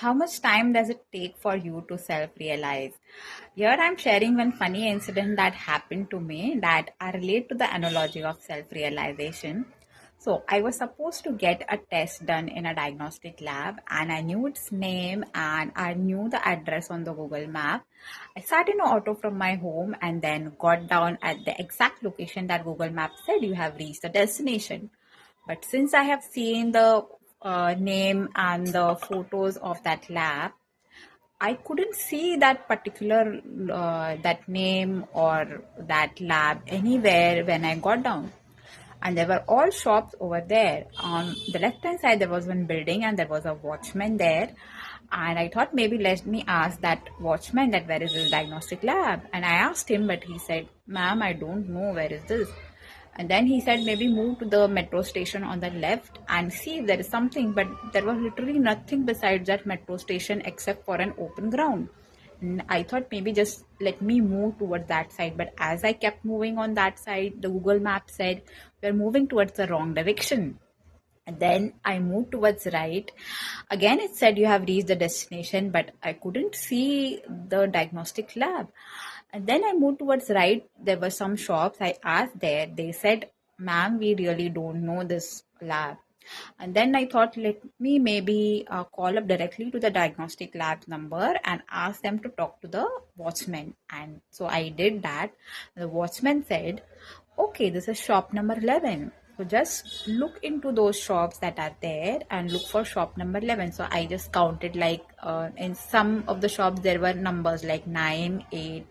How much time does it take for you to self realize? Here I'm sharing one funny incident that happened to me that I relate to the analogy of self realization. So, I was supposed to get a test done in a diagnostic lab, and I knew its name and I knew the address on the Google map. I sat in an auto from my home and then got down at the exact location that Google Map said you have reached the destination. But since I have seen the name and the photos of that lab, I couldn't see that particular that name or that lab anywhere when I got down. And there were all shops over there. On the left hand side, there was one building and there was a watchman there. And I thought maybe let me ask that watchman that where is this diagnostic lab. And I asked him, but he said, "Ma'am, I don't know where is this." And then he said, maybe move to the metro station on the left and see if there is something. But there was literally nothing besides that metro station except for an open ground. And I thought maybe just let me move towards that side. But as I kept moving on that side, the Google map said, we're moving towards the wrong direction. And then I moved towards right. Again, it said you have reached the destination, but I couldn't see the diagnostic lab. And then I moved towards right. There were some shops. I asked there. They said, "Ma'am, we really don't know this lab." And then I thought, let me maybe call up directly to the diagnostic lab number and ask them to talk to the watchman. And so I did that. The watchman said, "Okay, this is shop number 11. So just look into those shops that are there and look for shop number 11." So I just counted like in some of the shops there were numbers like 9, 8,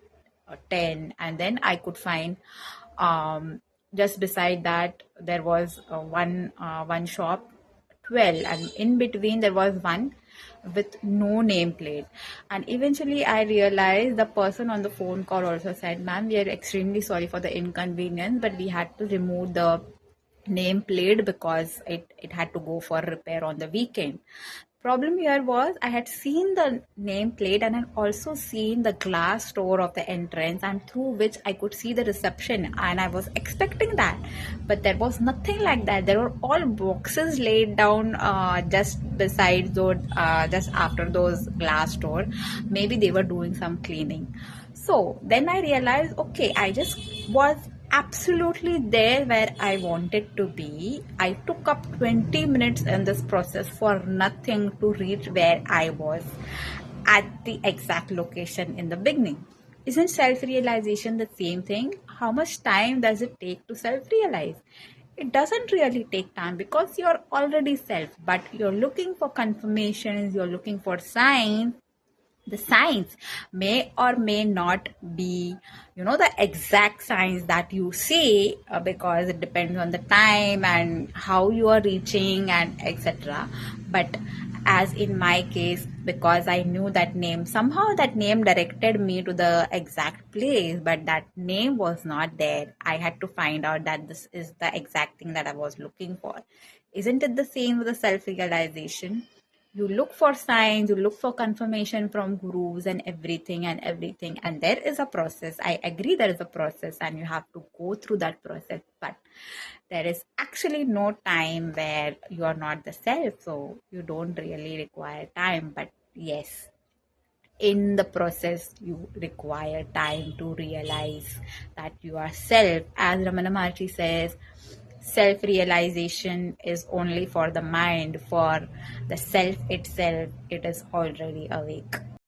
10, and then I could find just beside that there was one shop 12, and in between there was one with no nameplate. And eventually I realized the person on the phone call also said, "Ma'am, we are extremely sorry for the inconvenience, but we had to remove the nameplate because it had to go for repair on the weekend." Problem here was I had seen the nameplate and had also seen the glass door of the entrance and through which I could see the reception, and I was expecting that, but there was nothing like that. There were all boxes laid down just beside those just after those glass door. Maybe they were doing some cleaning. So then I realized, okay, I just was absolutely there where I wanted to be. I took up 20 minutes in this process for nothing to reach where I was at the exact location in the beginning. Isn't self realization the same thing? How much time does it take to self realize? It doesn't really take time because you're already self, but you're looking for confirmations, you're looking for signs. The signs may or may not be the exact signs that you see, because it depends on the time and how you are reaching and etc. But as in my case, because I knew that name, somehow that name directed me to the exact place, but that name was not there. I had to find out that this is the exact thing that I was looking for. Isn't it the same with the self realization? You look for signs, you look for confirmation from gurus and everything, and there is a process. I agree, there is a process and you have to go through that process, but there is actually no time where you are not the self, so you don't really require time. But yes, in the process you require time to realize that you are self. As Ramana Maharshi says, self realization is only for the mind, for the self itself, it is already awake.